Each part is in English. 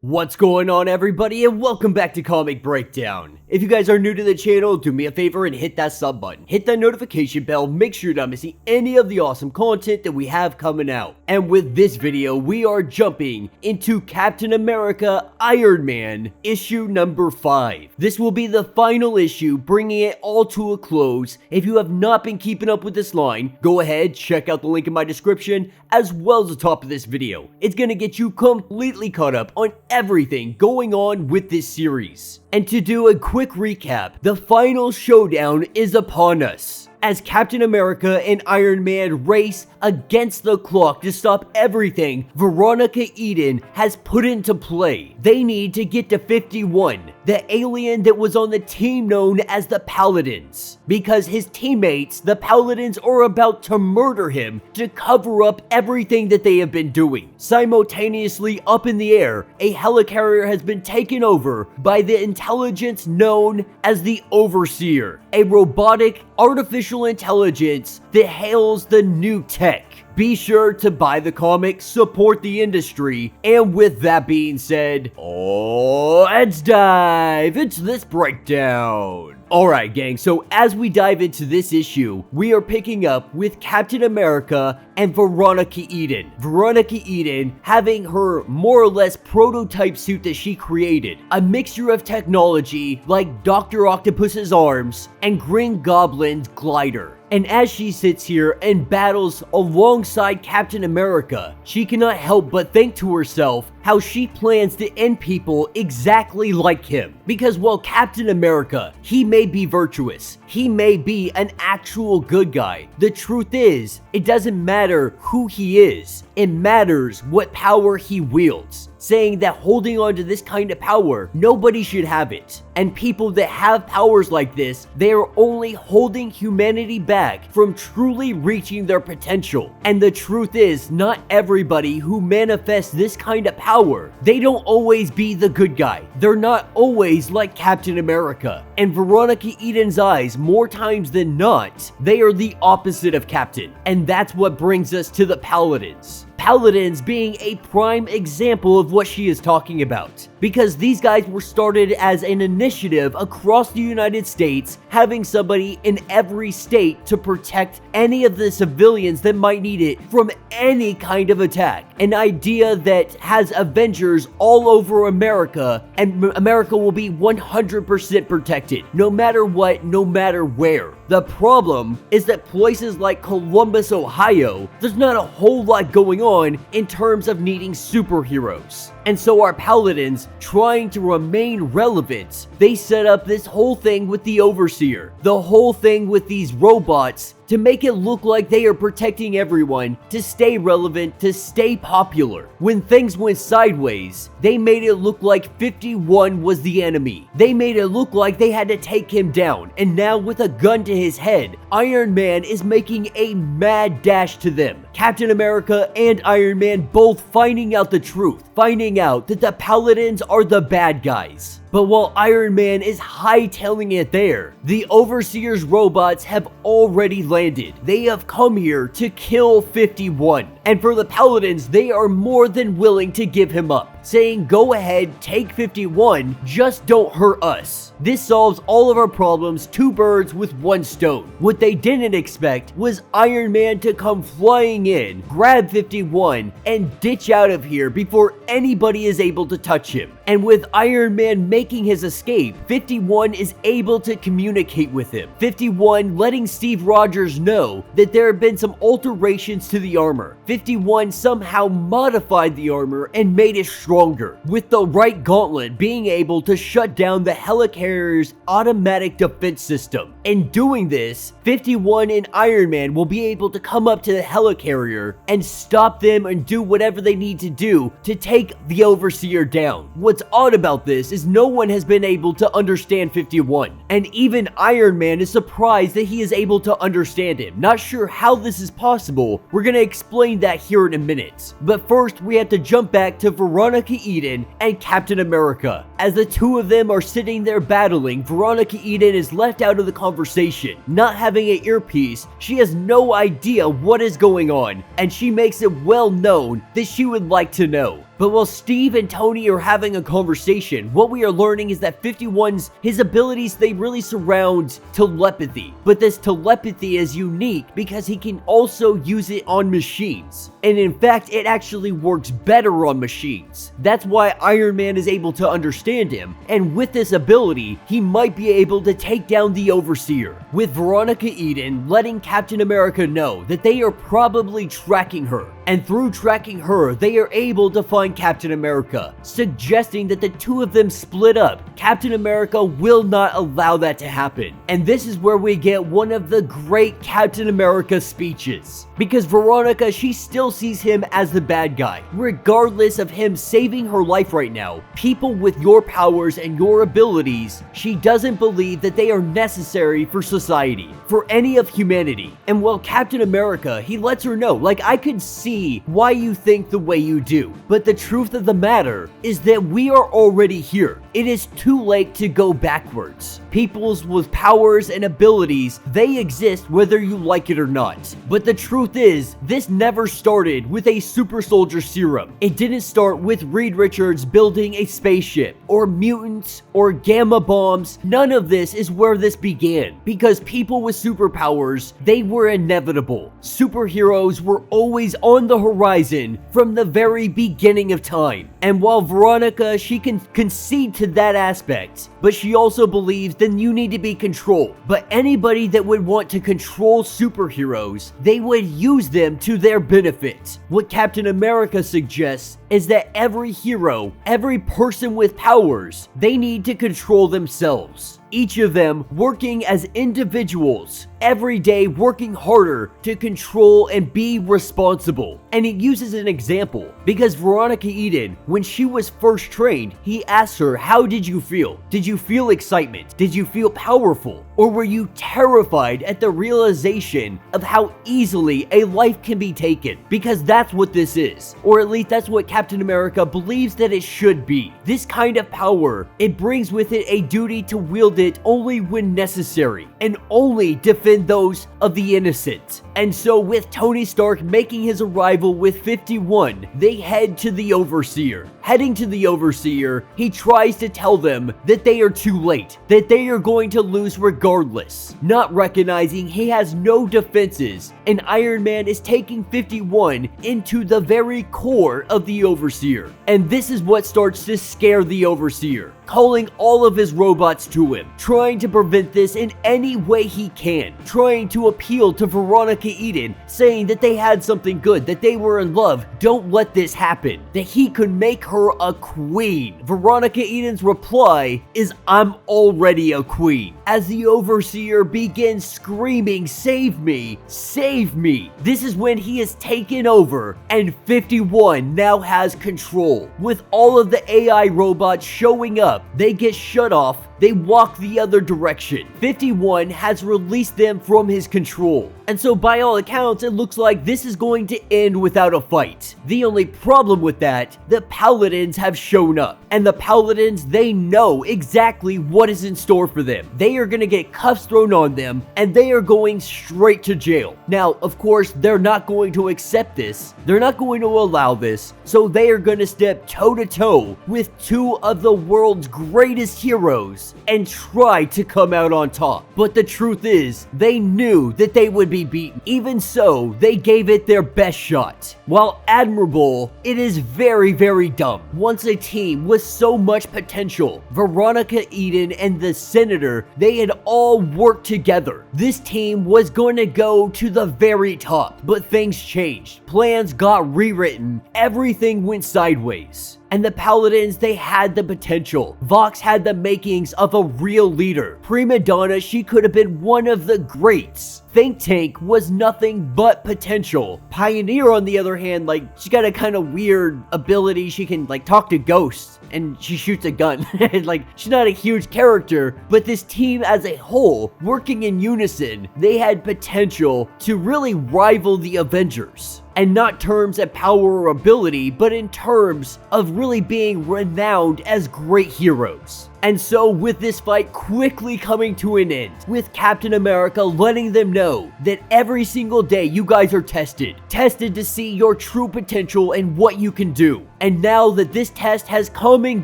What's going on, everybody, and welcome back to Comic Breakdown. If you guys are new to the channel, do me a favor and hit that sub button. Hit that notification bell, make sure you're not missing any of the awesome content that we have coming out. And with this video, we are jumping into Captain America Iron Man issue number 5. This will be the final issue, bringing it all to a close. If you have not been keeping up with this line, go ahead, check out the link in my description, as well as the top of this video. It's gonna get you completely caught up on everything going on with this series. And to do a quick recap, the final showdown is upon us, as Captain America and Iron Man race against the clock to stop everything Veronica Eden has put into play. They need to get to 51, the alien that was on the team known as the Paladins, because his teammates, the Paladins, are about to murder him to cover up everything that they have been doing. Simultaneously, up in the air, a helicarrier has been taken over by the intelligence known as the Overseer, a robotic artificial intelligence that hails the new tech. Be sure to buy the comic, support the industry, and with that being said, let's dive into this breakdown. Alright gang, so as we dive into this issue, we are picking up with Captain America and Veronica Eden. Veronica Eden having her more or less prototype suit that she created. A mixture of technology like Dr. Octopus's arms and Green Goblin's glider. And as she sits here and battles alongside Captain America, she cannot help but think to herself how she plans to end people exactly like him. Because while Captain America, he may be virtuous, he may be an actual good guy, the truth is, it doesn't matter who he is, it matters what power he wields. Saying that holding on to this kind of power, nobody should have it. And people that have powers like this, they are only holding humanity back from truly reaching their potential. And the truth is, not everybody who manifests this kind of power, they don't always be the good guy. They're not always like Captain America. And Veronica Eden's eyes, more times than not, they are the opposite of Captain. And that's what brings us to the Paladins. Paladins being a prime example of what she is talking about, because these guys were started as an initiative across the United States, having somebody in every state to protect any of the civilians that might need it from any kind of attack. An idea that has Avengers all over America, and America will be 100% protected, no matter what, no matter where. The problem is that places like Columbus, Ohio, there's not a whole lot going on in terms of needing superheroes. And so our Paladins, trying to remain relevant, they set up this whole thing with the Overseer, the whole thing with these robots, to make it look like they are protecting everyone, to stay relevant, to stay popular. When things went sideways, they made it look like 51 was the enemy. They made it look like they had to take him down, and now with a gun to his head, Iron Man is making a mad dash to them. Captain America and Iron Man both finding out the truth, finding out that the Paladins are the bad guys. But while Iron Man is hightailing it there, the Overseer's robots have already landed. They have come here to kill 51. And for the Paladins, they are more than willing to give him up, saying, go ahead, take 51, just don't hurt us. This solves all of our problems, two birds with one stone. What they didn't expect was Iron Man to come flying in, grab 51, and ditch out of here before anybody is able to touch him. And with Iron Man making his escape, 51 is able to communicate with him. 51 letting Steve Rogers know that there have been some alterations to the armor. 51 somehow modified the armor and made it stronger, with the right gauntlet being able to shut down the helicarrier's automatic defense system. In doing this, 51 and Iron Man will be able to come up to the helicarrier and stop them and do whatever they need to do to take the Overseer down. What's odd about this is no one has been able to understand 51, and even Iron Man is surprised that he is able to understand him. Not sure how this is possible. We're gonna explain that here in a minute. But first, we have to jump back to Veronica Eden and Captain America. As the two of them are sitting there battling, Veronica Eden is left out of the conversation. Not having an earpiece, she has no idea what is going on, and she makes it well known that she would like to know. But while Steve and Tony are having a conversation, what we are learning is that 51's, his abilities, they really surround telepathy. But this telepathy is unique because he can also use it on machines. And in fact, it actually works better on machines. That's why Iron Man is able to understand him. And with this ability, he might be able to take down the Overseer. With Veronica Eden letting Captain America know that they are probably tracking her. And through tracking her, they are able to find Captain America, suggesting that the two of them split up. Captain America will not allow that to happen. And this is where we get one of the great Captain America speeches. Because Veronica, she still sees him as the bad guy. Regardless of him saving her life right now, people with your powers and your abilities, she doesn't believe that they are necessary for society, for any of humanity. And while Captain America, he lets her know, like, I could see why you think the way you do. But the truth of the matter is that we are already here. It is too late to go backwards. Peoples with powers and abilities, they exist whether you like it or not. But the truth is, this never started with a super soldier serum. It didn't start with Reed Richards building a spaceship, or mutants, or gamma bombs. None of this is where this began. Because people with superpowers, they were inevitable. Superheroes were always on the horizon from the very beginning of time. And while Veronica, she can concede to that aspect, but she also believes then you need to be controlled. But anybody that would want to control superheroes, they would use them to their benefit. What Captain America suggests is that every hero, every person with powers, they need to control themselves. Each of them working as individuals, every day working harder to control and be responsible. And it uses an example because Veronica Eden, when she was first trained, he asked her, how did you feel? Did you feel excitement? Did you feel powerful? Or were you terrified at the realization of how easily a life can be taken? Because that's what this is. Or at least that's what Captain America believes that it should be. This kind of power, it brings with it a duty to wield it only when necessary, and only defend those of the innocent. And so with Tony Stark making his arrival with 51, they head to the Overseer. Heading to the Overseer, he tries to tell them that they are too late, that they are going to lose regardless, not recognizing he has no defenses, and Iron Man is taking 51 into the very core of the Overseer. And this is what starts to scare the Overseer, calling all of his robots to him, trying to prevent this in any way he can, trying to appeal to Veronica Eden, saying that they had something good, that they were in love, don't let this happen, that he could make her a queen. Veronica Eden's reply is, I'm already a queen. As the Overseer begins screaming, save me, save me. This is when he is taken over, and 51 now has control. With all of the AI robots showing up, they get shut off, they walk the other direction. 51 has released them from his control. And so by all accounts, it looks like this is going to end without a fight. The only problem with that, the Paladins have shown up. And the Paladins, they know exactly what is in store for them. They are going to get cuffs thrown on them, and they are going straight to jail. Now, of course, they're not going to accept this. They're not going to allow this. So they are going to step toe-to-toe with two of the world's greatest heroes and try to come out on top. But the truth is, they knew that they would be beaten. Even so, they gave it their best shot. While admirable, it is very, very dumb. Once a team with so much potential, Veronica Eden and the Senator, they had all worked together. This team was going to go to the very top, but things changed. Plans got rewritten. Everything went sideways. And the Paladins, they had the potential. Vox had the makings of a real leader. Prima Donna, she could have been one of the greats. Think Tank was nothing but potential. Pioneer, on the other hand, like, she got a kind of weird ability. She can, like, talk to ghosts, and she shoots a gun. Like, she's not a huge character, but this team as a whole, working in unison, they had potential to really rival the Avengers. And not terms of power or ability, but in terms of really being renowned as great heroes. And so with this fight quickly coming to an end, with Captain America letting them know that every single day you guys are tested to see your true potential and what you can do. And now that this test has come and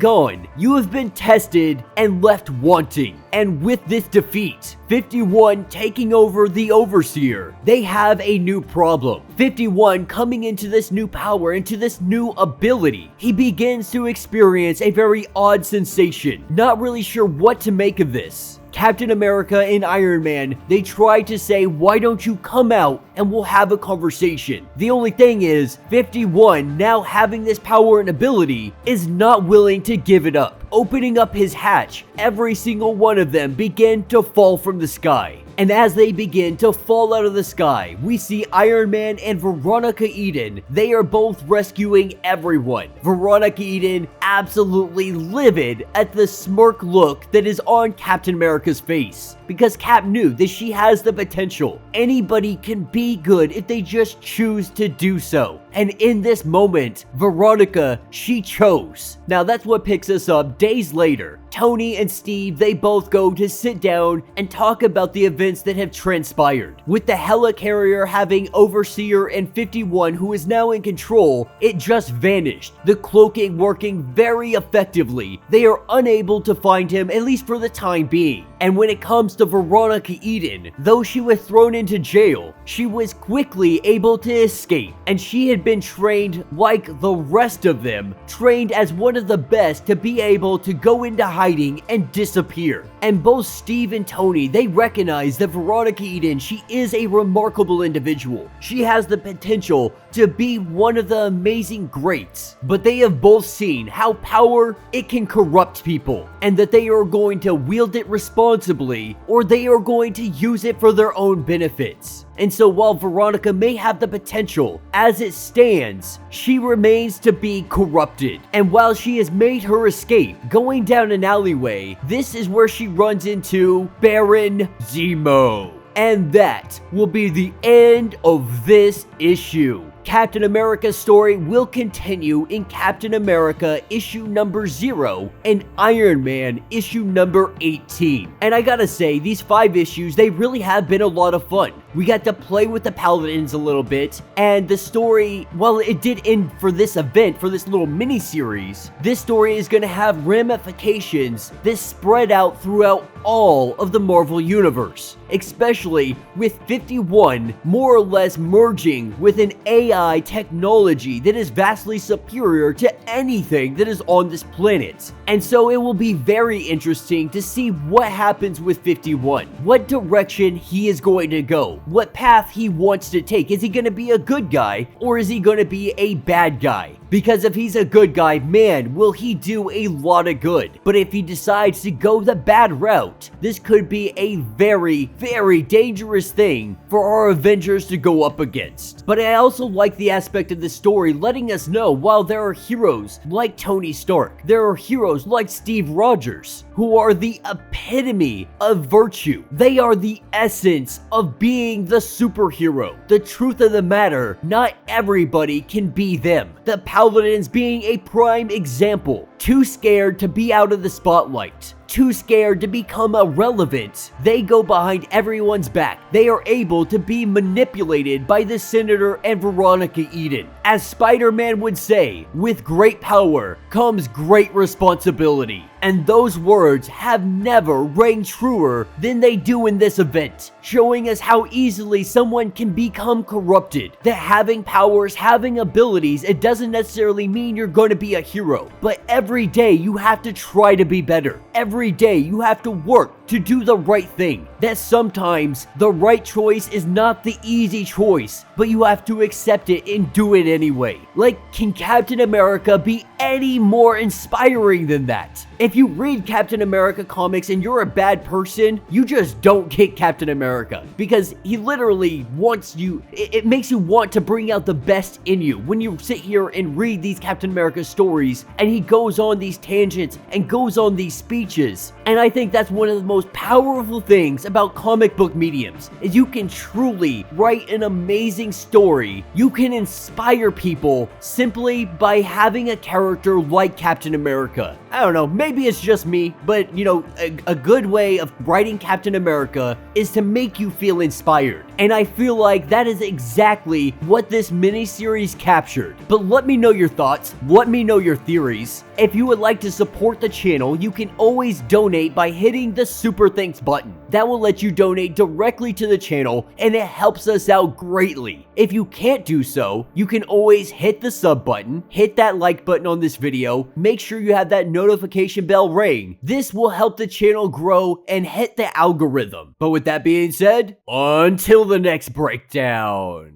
gone, you have been tested and left wanting. And with this defeat, 51 taking over the Overseer, they have a new problem. 51 coming into this new power, into this new ability, he begins to experience a very odd sensation. Not really sure what to make of this. Captain America and Iron Man, they try to say, why don't you come out and we'll have a conversation. The only thing is, 51, now having this power and ability, is not willing to give it up. Opening up his hatch, every single one of them begin to fall from the sky. And as they begin to fall out of the sky, we see Iron Man and Veronica Eden. They are both rescuing everyone. Veronica Eden absolutely livid at the smirk look that is on Captain America's face. Because Cap knew that she has the potential. Anybody can be good if they just choose to do so. And in this moment, Veronica, she chose. Now that's what picks us up days later. Tony and Steve, they both go to sit down and talk about the events that have transpired. With the helicarrier having Overseer and 51 who is now in control, it just vanished. The cloaking working very effectively. They are unable to find him, at least for the time being. And when it comes to Veronica Eden, though she was thrown into jail, she was quickly able to escape. And she had been trained like the rest of them, trained as one of the best to be able to go into hiding and disappear. And both Steve and Tony, they recognize that Veronica Eden, she is a remarkable individual. She has the potential to be one of the amazing greats. But they have both seen how power, it can corrupt people. And that they are going to wield it responsibly, or they are going to use it for their own benefits. And so while Veronica may have the potential, as it stands, she remains to be corrupted. And while she has made her escape, going down an alleyway, this is where she runs into Baron Zemo. And that will be the end of this issue. Captain America's story will continue in Captain America issue number 0 and Iron Man issue number 18. And I gotta say, these 5 issues, they really have been a lot of fun. We got to play with the Paladins a little bit, and the story, while it did end for this event, for this little mini-series, this story is gonna have ramifications that spread out throughout all of the Marvel Universe, especially with 51 more or less merging with an AI technology that is vastly superior to anything that is on this planet. And so it will be very interesting to see what happens with 51, what direction he is going to go, what path he wants to take. Is he going to be a good guy, or is he going to be a bad guy? Because if he's a good guy, man, will he do a lot of good. But if he decides to go the bad route, this could be a very, very dangerous thing for our Avengers to go up against. But I also like the aspect of the story letting us know, while there are heroes like Tony Stark, there are heroes like Steve Rogers, who are the epitome of virtue. They are the essence of being the superhero. The truth of the matter, not everybody can be them. The Paladins being a prime example. Too scared to be out of the spotlight. Too scared to become irrelevant. They go behind everyone's back. They are able to be manipulated by the Senator and Veronica Eden. As Spider-Man would say, with great power comes great responsibility. And those words have never rang truer than they do in this event, showing us how easily someone can become corrupted. That having powers, having abilities, it doesn't necessarily mean you're going to be a hero. But every day you have to try to be better. Every day you have to work to do the right thing. That sometimes the right choice is not the easy choice, but you have to accept it and do it anyway. Like, can Captain America be any more inspiring than that? If you read Captain America comics and you're a bad person, you just don't get Captain America, because he literally wants you, it makes you want to bring out the best in you when you sit here and read these Captain America stories, and he goes on these tangents and goes on these speeches. And I think that's one of the most powerful things about comic book mediums, is you can truly write an amazing story. You can inspire people simply by having a character like Captain America. I don't know, maybe it's just me, but you know, a good way of writing Captain America is to make you feel inspired. And I feel like that is exactly what this miniseries captured. But let me know your thoughts, let me know your theories. If you would like to support the channel, you can always donate by hitting the Super Thanks button. That will let you donate directly to the channel, and it helps us out greatly. If you can't do so, you can always hit the sub button, hit that like button on this video, make sure you have that notification bell ring. This will help the channel grow and hit the algorithm. But with that being said, until the next breakdown.